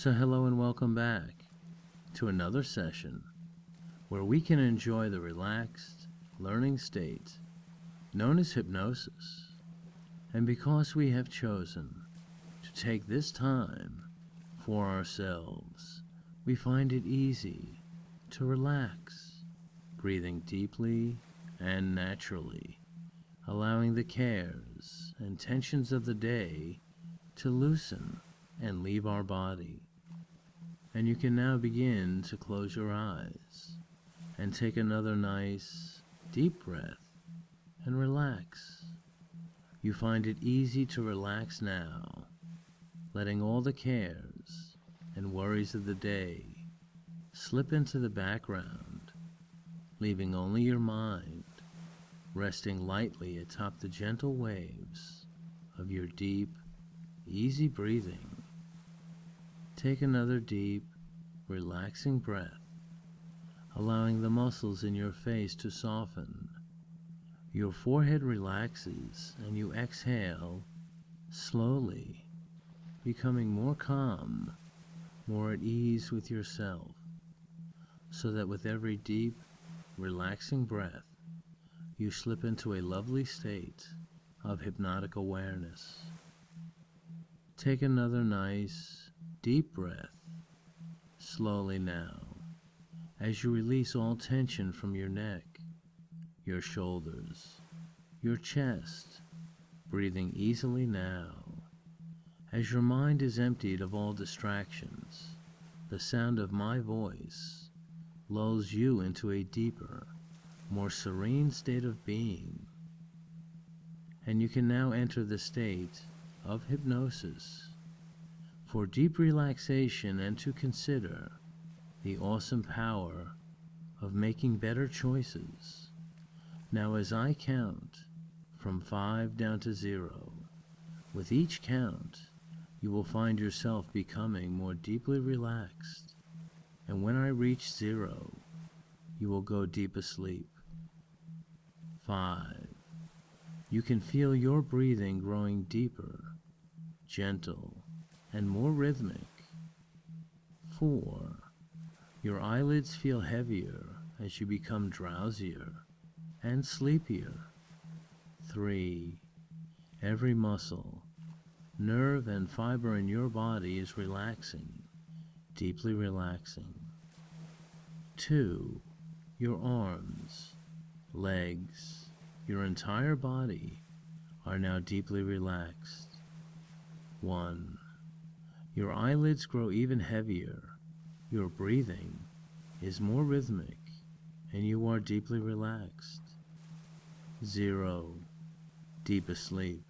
So hello and welcome back to another session where we can enjoy the relaxed learning state known as hypnosis. And because we have chosen to take this time for ourselves, we find it easy to relax, breathing deeply and naturally, allowing the cares and tensions of the day to loosen and leave our body. And you can now begin to close your eyes and take another nice, deep breath and relax. You find it easy to relax now, letting all the cares and worries of the day slip into the background, leaving only your mind resting lightly atop the gentle waves of your deep, easy breathing. Take another deep, relaxing breath, allowing the muscles in your face to soften. Your forehead relaxes and you exhale slowly, becoming more calm, more at ease with yourself, so that with every deep, relaxing breath, you slip into a lovely state of hypnotic awareness. Take another nice, deep breath, slowly now, as you release all tension from your neck, your shoulders, your chest, breathing easily now. As your mind is emptied of all distractions, the sound of my voice lulls you into a deeper, more serene state of being. And you can now enter the state of hypnosis for deep relaxation and to consider the awesome power of making better choices. Now as I count from 5 down to 0, with each count you will find yourself becoming more deeply relaxed, and when I reach 0, you will go deep asleep. 5. You can feel your breathing growing deeper, gentle, and more rhythmic. 4. Your eyelids feel heavier as you become drowsier and sleepier. 3. Every muscle, nerve, and fiber in your body is relaxing, deeply relaxing. 2. Your arms, legs, your entire body are now deeply relaxed. 1. Your eyelids grow even heavier, your breathing is more rhythmic, and you are deeply relaxed. 0. Deep asleep.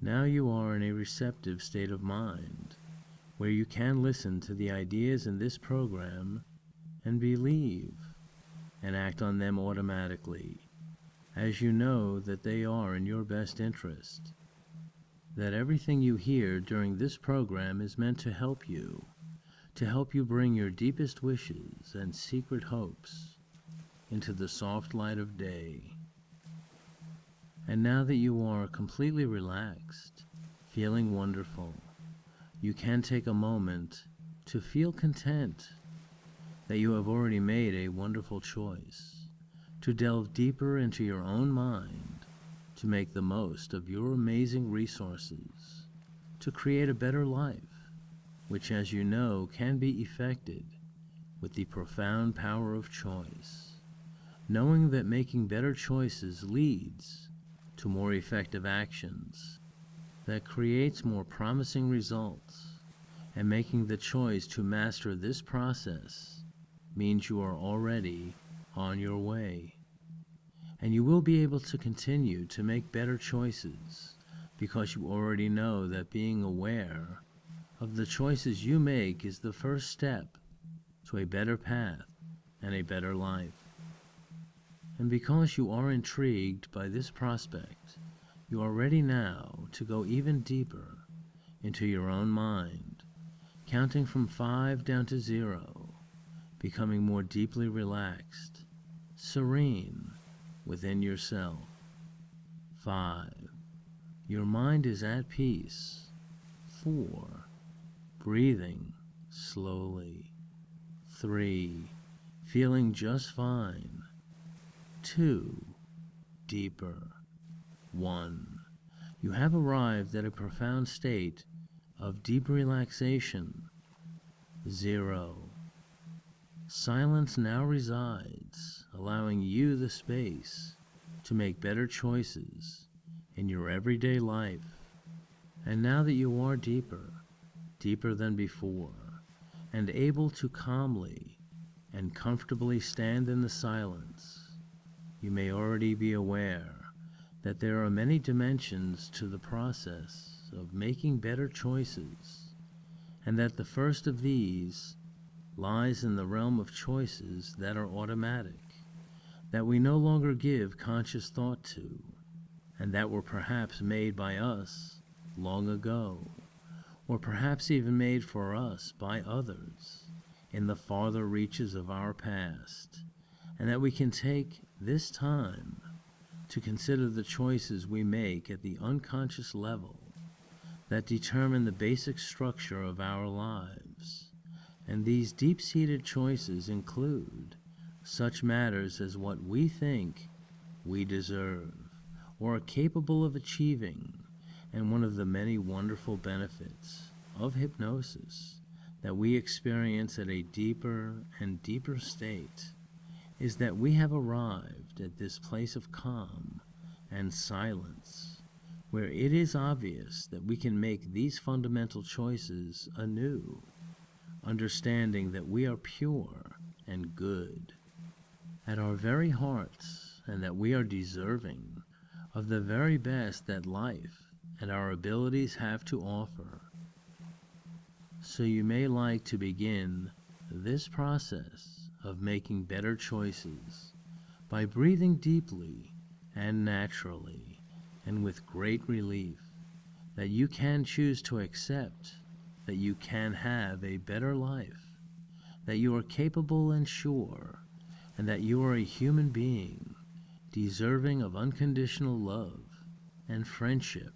Now you are in a receptive state of mind, where you can listen to the ideas in this program and believe and act on them automatically, as you know that they are in your best interest. That everything you hear during this program is meant to help you bring your deepest wishes and secret hopes into the soft light of day. And now that you are completely relaxed, feeling wonderful, you can take a moment to feel content that you have already made a wonderful choice, to delve deeper into your own mind, to make the most of your amazing resources, to create a better life, which, as you know, can be effected with the profound power of choice, knowing that making better choices leads to more effective actions, that creates more promising results, and making the choice to master this process means you are already on your way. And you will be able to continue to make better choices because you already know that being aware of the choices you make is the first step to a better path and a better life. And because you are intrigued by this prospect, you are ready now to go even deeper into your own mind, counting from 5 down to 0, becoming more deeply relaxed, serene, within yourself. 5. Your mind is at peace. 4. breathing slowly. 3, feeling just fine. 2, deeper. 1, you have arrived at a profound state of deep relaxation. 0, silence now resides, allowing you the space to make better choices in your everyday life. And now that you are deeper than before, and able to calmly and comfortably stand in the silence, you may already be aware that there are many dimensions to the process of making better choices, and that the first of these lies in the realm of choices that are automatic, that we no longer give conscious thought to, and that were perhaps made by us long ago, or perhaps even made for us by others in the farther reaches of our past, and that we can take this time to consider the choices we make at the unconscious level that determine the basic structure of our lives. And these deep-seated choices include such matters as what we think we deserve or are capable of achieving. And one of the many wonderful benefits of hypnosis that we experience at a deeper and deeper state is that we have arrived at this place of calm and silence, where it is obvious that we can make these fundamental choices anew, understanding that we are pure and good at our very hearts, and that we are deserving of the very best that life and our abilities have to offer. So you may like to begin this process of making better choices by breathing deeply and naturally and with great relief that you can choose to accept that you can have a better life, that you are capable and sure, and that you are a human being deserving of unconditional love and friendship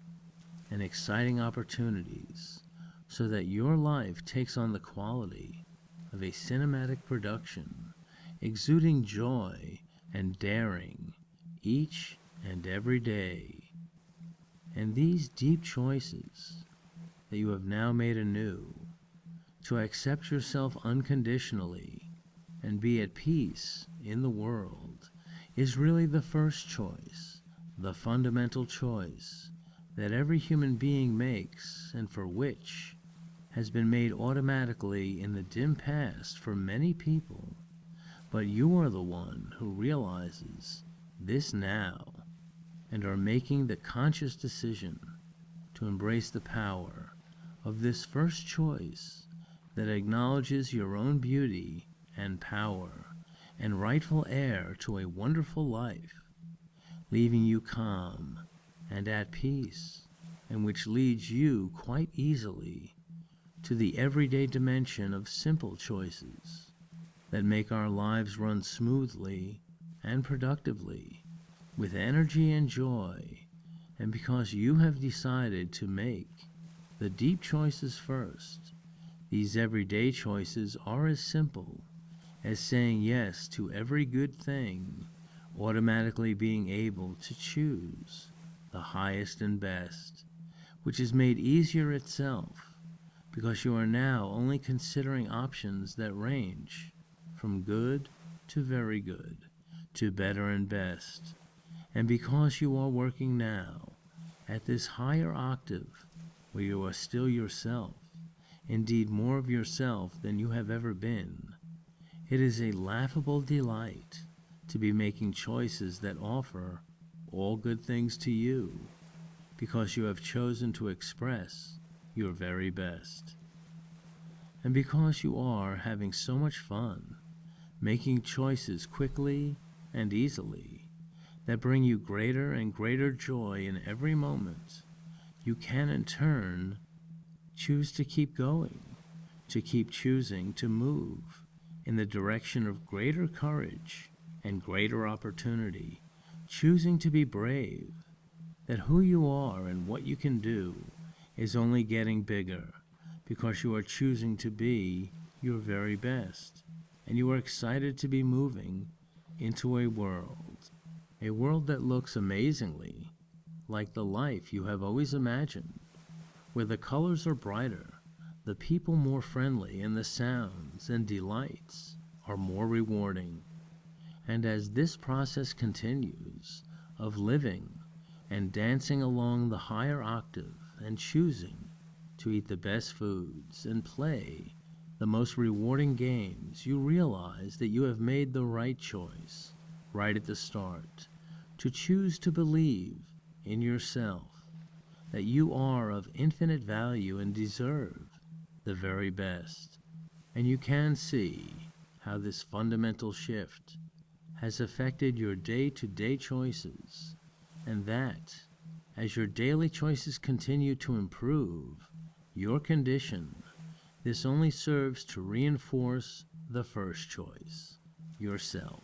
and exciting opportunities, so that your life takes on the quality of a cinematic production, exuding joy and daring each and every day. And these deep choices that you have now made anew, to accept yourself unconditionally and be at peace in the world, is really the first choice, the fundamental choice that every human being makes, and for which has been made automatically in the dim past for many people. But you are the one who realizes this now and are making the conscious decision to embrace the power of this first choice that acknowledges your own beauty and power and rightful heir to a wonderful life, leaving you calm and at peace, and which leads you quite easily to the everyday dimension of simple choices that make our lives run smoothly and productively, with energy and joy. And because you have decided to make the deep choices first, these everyday choices are as simple as saying yes to every good thing, automatically being able to choose the highest and best, which is made easier itself because you are now only considering options that range from good to very good to better and best. And because you are working now at this higher octave where you are still yourself, indeed more of yourself than you have ever been, it is a laughable delight to be making choices that offer all good things to you, because you have chosen to express your very best. And because you are having so much fun making choices quickly and easily that bring you greater and greater joy in every moment, you can in turn choose to keep going, to keep choosing to move in the direction of greater courage and greater opportunity, choosing to be brave, that who you are and what you can do is only getting bigger, because you are choosing to be your very best, and you are excited to be moving into a world that looks amazingly like the life you have always imagined, where the colors are brighter, the people more friendly, and the sounds and delights are more rewarding. And as this process continues of living and dancing along the higher octave and choosing to eat the best foods and play the most rewarding games, you realize that you have made the right choice right at the start to choose to believe in yourself, that you are of infinite value and deserve the very best. And you can see how this fundamental shift has affected your day-to-day choices, and that as your daily choices continue to improve your condition, this only serves to reinforce the first choice, yourself,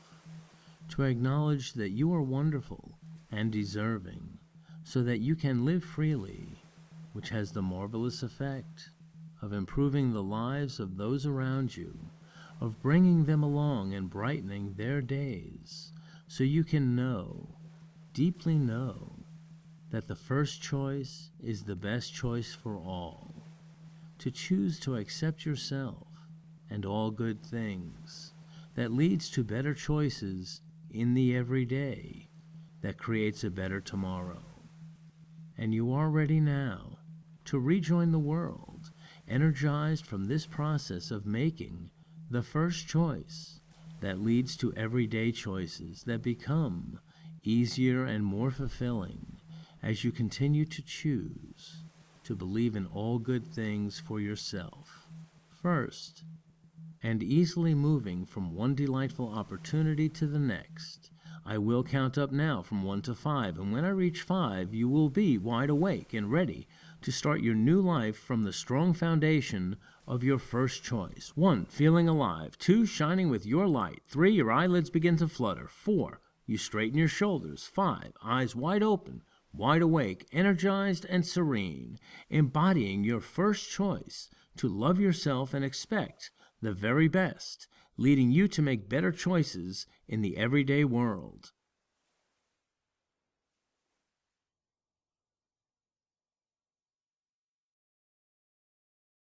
to acknowledge that you are wonderful and deserving, so that you can live freely, which has the marvelous effect of improving the lives of those around you, of bringing them along and brightening their days, so you can know, deeply know, that the first choice is the best choice for all, to choose to accept yourself and all good things, that leads to better choices in the everyday, that creates a better tomorrow. And you are ready now to rejoin the world, energized from this process of making the first choice that leads to everyday choices that become easier and more fulfilling as you continue to choose to believe in all good things for yourself first, and easily moving from one delightful opportunity to the next. I will count up now from 1 to 5, and when I reach 5, you will be wide awake and ready to start your new life from the strong foundation of your first choice. 1, feeling alive. 2, shining with your light. 3, your eyelids begin to flutter. 4, you straighten your shoulders. 5, eyes wide open, wide awake, energized and serene, embodying your first choice to love yourself and expect the very best, leading you to make better choices in the everyday world.